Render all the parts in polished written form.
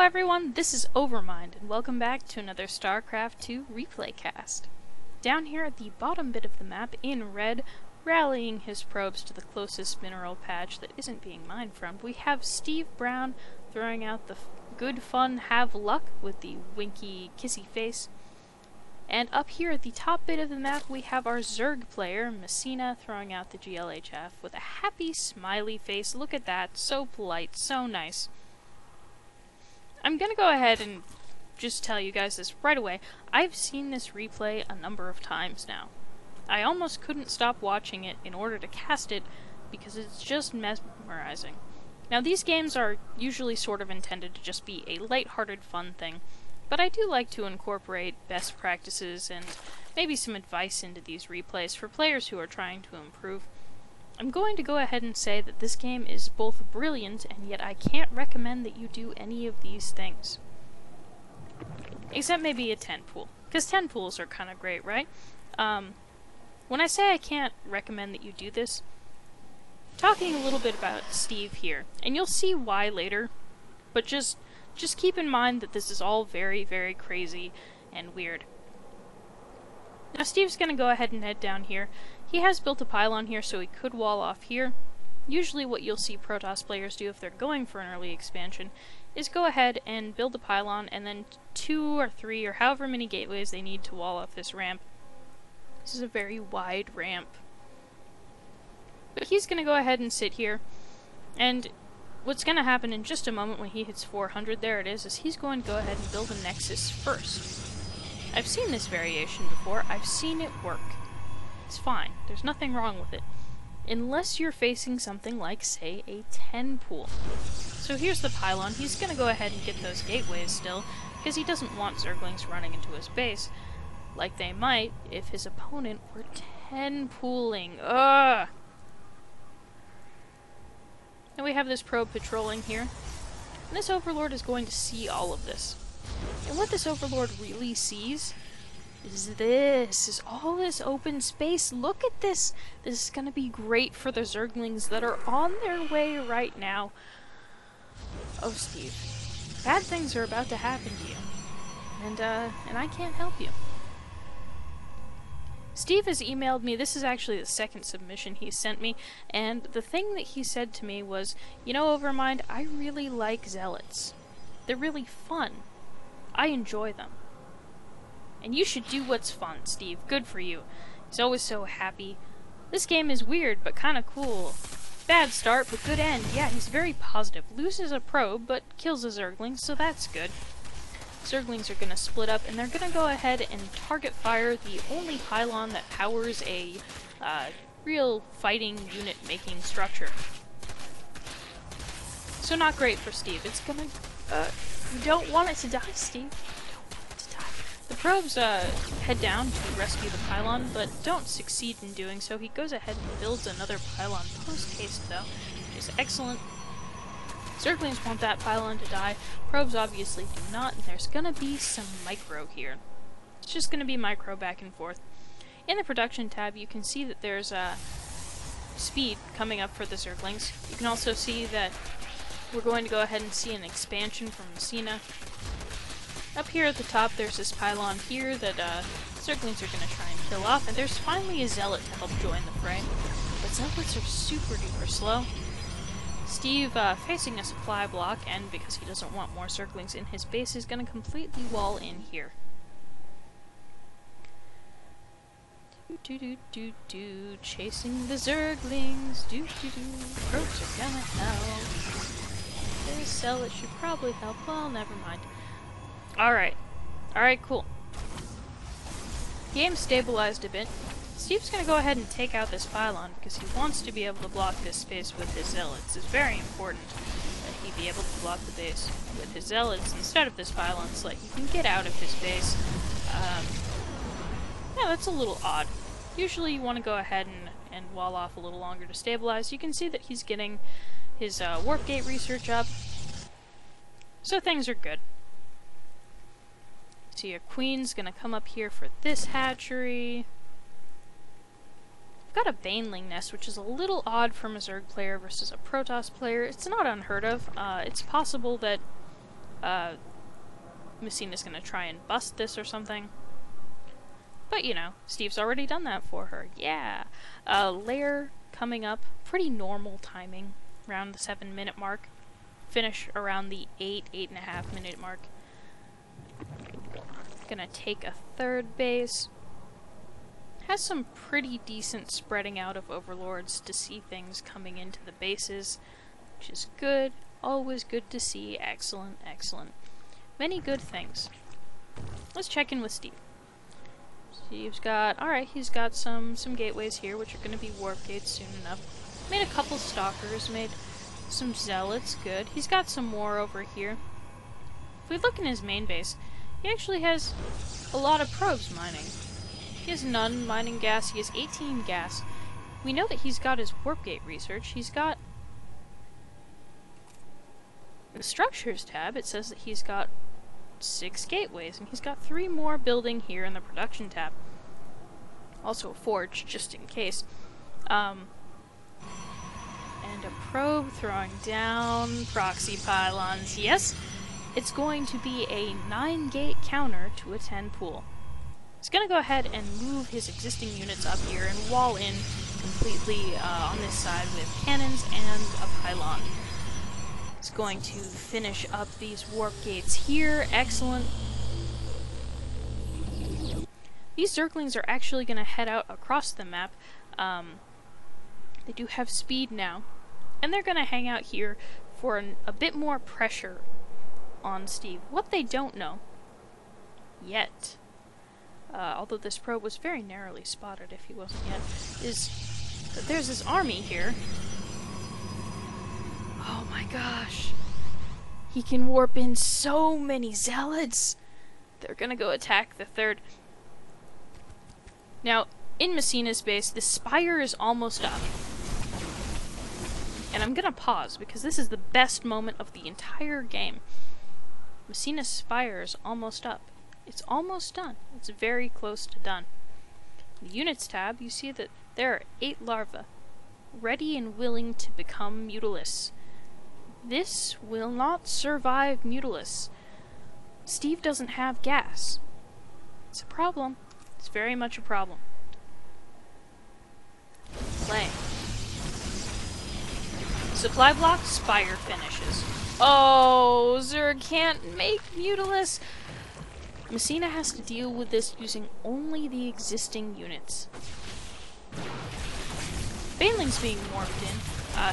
everyone, this is Overmind, and welcome back to another StarCraft 2 replay cast. Down here at the bottom bit of the map, in red, rallying his probes to the closest mineral patch that isn't being mined from, we have Steve Brown throwing out the good fun have luck with the winky kissy face. And up here at the top bit of the map, we have our ZERG player, Messina, throwing out the GLHF with a happy smiley face. Look at that, so polite, so nice. I'm gonna go ahead and just tell you guys this right away. I've seen this replay a number of times now. I almost couldn't stop watching it in order to cast it because it's just mesmerizing. Now these games are usually sort of intended to just be a lighthearted fun thing, but I do like to incorporate best practices and maybe some advice into these replays for players who are trying to improve. I'm going to go ahead and say that this game is both brilliant, and yet I can't recommend that you do any of these things. Except maybe a 10 pool, because 10 pools are kind of great, right? When I say I can't recommend that you do this, talking a little bit about Steve here, and you'll see why later, but just keep in mind that this is all very, very crazy and weird. Now Steve's going to go ahead and head down here. He has built a pylon here, so he could wall off here. Usually what you'll see Protoss players do if they're going for an early expansion is go ahead and build a pylon and then 2 or 3 or however many gateways they need to wall off this ramp. This is a very wide ramp. But he's going to go ahead and sit here, and what's going to happen in just a moment when he hits 400, there it is he's going to go ahead and build a nexus first. I've seen this variation before, I've seen it work. It's fine, there's nothing wrong with it. Unless you're facing something like, say, a 10 pool. So here's the pylon. He's gonna go ahead and get those gateways still, because he doesn't want Zerglings running into his base, like they might if his opponent were 10 pooling. Ugh! And we have this probe patrolling here. And this Overlord is going to see all of this. And what this Overlord really sees is all this open space. Look at this! This is gonna be great for the Zerglings that are on their way right now. Oh, Steve. Bad things are about to happen to you. And I can't help you. Steve has emailed me. This is actually the second submission he sent me, and the thing that he said to me was, you know, Overmind, I really like Zealots. They're really fun. I enjoy them. And you should do what's fun, Steve. Good for you. He's always so happy. This game is weird, but kinda cool. Bad start, but good end. Yeah, he's very positive. Loses a probe, but kills a Zergling, so that's good. Zerglings are gonna split up, and they're gonna go ahead and target fire the only pylon that powers a real fighting unit-making structure. So not great for Steve. It's gonna... you don't want it to die, Steve. The probes head down to rescue the pylon, but don't succeed in doing so. He goes ahead and builds another pylon post-haste, though, which is excellent. Zerglings want that pylon to die. Probes obviously do not, and there's gonna be some micro here. It's just gonna be micro back and forth. In the production tab, you can see that there's speed coming up for the Zerglings. You can also see that we're going to go ahead and see an expansion from Messina. Up here at the top, there's this pylon here that Zerglings are going to try and kill off, and there's finally a Zealot to help join the fray. But Zealots are super duper slow. Steve, facing a supply block, and because he doesn't want more Zerglings in his base, is going to completely wall in here. Do-do-do-do, chasing the Zerglings, do-do-do, probes are gonna help. This Zealot should probably help, well, never mind. Alright. Alright, cool. Game stabilized a bit. Steve's gonna go ahead and take out this pylon because he wants to be able to block this space with his Zealots. It's very important that he be able to block the base with his Zealots instead of this pylon so that he can get out of his base. Yeah, that's a little odd. Usually you want to go ahead and wall off a little longer to stabilize. You can see that he's getting his warp gate research up. So things are good. So your queen's gonna come up here for this hatchery. I've got a Baneling nest, which is a little odd from a Zerg player versus a Protoss player. It's not unheard of. It's possible that Messina's gonna try and bust this or something. But, you know, Steve's already done that for her. Yeah. Lair coming up. Pretty normal timing. Around the 7-minute mark. Finish around the 8.5 minute mark. Gonna take a third base. Has some pretty decent spreading out of overlords to see things coming into the bases, which is good. Always good to see. Excellent, excellent. Many good things. Let's check in with Steve. Steve's got, alright, he's got some gateways here, which are going to be warp gates soon enough. Made a couple stalkers, made some zealots, good. He's got some more over here. If we look in his main base, he actually has a lot of probes mining. He has none mining gas, he has 18 gas. We know that he's got his warp gate research, he's got the structures tab, it says that he's got 6 gateways, and he's got 3 more building here in the production tab. Also a forge, just in case. And a probe throwing down proxy pylons. Yes, it's going to be a 9-gate counter to a 10 pool. He's going to go ahead and move his existing units up here and wall in completely on this side with cannons and a pylon. He's going to finish up these warp gates here. Excellent. These Zerglings are actually going to head out across the map. They do have speed now. And they're going to hang out here for a bit more pressure on Steve. What they don't know yet, although this probe was very narrowly spotted if he wasn't yet, is that there's this army here. Oh my gosh. He can warp in so many zealots. They're gonna go attack the third. Now, in Messina's base, the spire is almost up. And I'm gonna pause because this is the best moment of the entire game. Messina's spire is almost up. It's almost done. It's very close to done. In the units tab, you see that there are 8 larvae, ready and willing to become Mutalists. This will not survive Mutalists. Steve doesn't have gas. It's a problem. It's very much a problem. Play. Supply block, spire finishes. Oh, ZERG can't make Mutalists. Messina has to deal with this using only the existing units. Banelings being morphed in.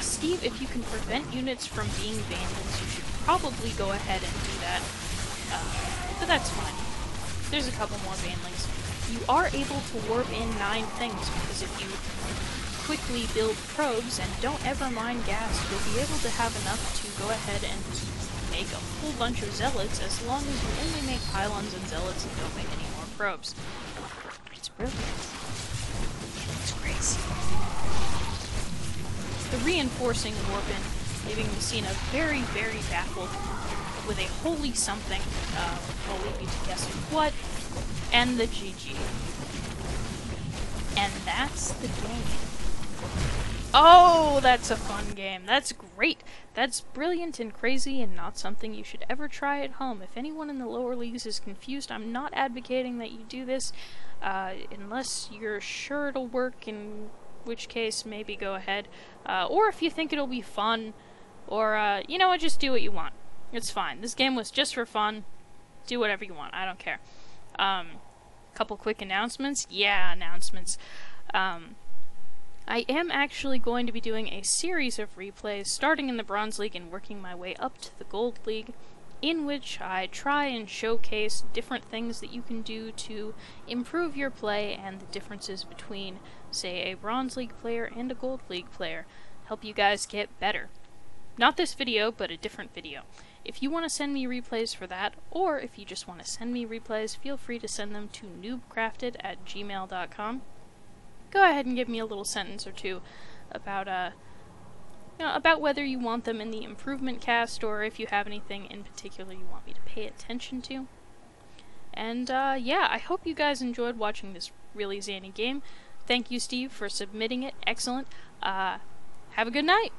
Steve, if you can prevent units from being Banelings, you should probably go ahead and do that. But that's fine. There's a couple more Banelings. You are able to warp in 9 things, because if you quickly build probes and don't ever mine gas, you'll be able to have enough to go ahead and make a whole bunch of zealots, as long as you only make pylons and zealots and don't make any more probes. It's brilliant. It's crazy. The reinforcing warp-in, leaving Messina very, very baffled with a holy something. I'll leave you to guess what. And the GG. And that's the game. Oh, that's a fun game. That's great. That's brilliant and crazy and not something you should ever try at home. If anyone in the lower leagues is confused, I'm not advocating that you do this, unless you're sure it'll work, in which case maybe go ahead. Or if you think it'll be fun, or, you know what, just do what you want. It's fine. This game was just for fun. Do whatever you want. I don't care. Couple quick announcements. Yeah, announcements. I am actually going to be doing a series of replays, starting in the Bronze League and working my way up to the Gold League, in which I try and showcase different things that you can do to improve your play and the differences between, say, a Bronze League player and a Gold League player. Help you guys get better. Not this video, but a different video. If you want to send me replays for that, or if you just want to send me replays, feel free to send them to noobcrafted@gmail.com. Go ahead and give me a little sentence or two about about whether you want them in the improvement cast, or if you have anything in particular you want me to pay attention to. And yeah, I hope you guys enjoyed watching this really zany game. Thank you, Steve, for submitting it. Excellent. Have a good night.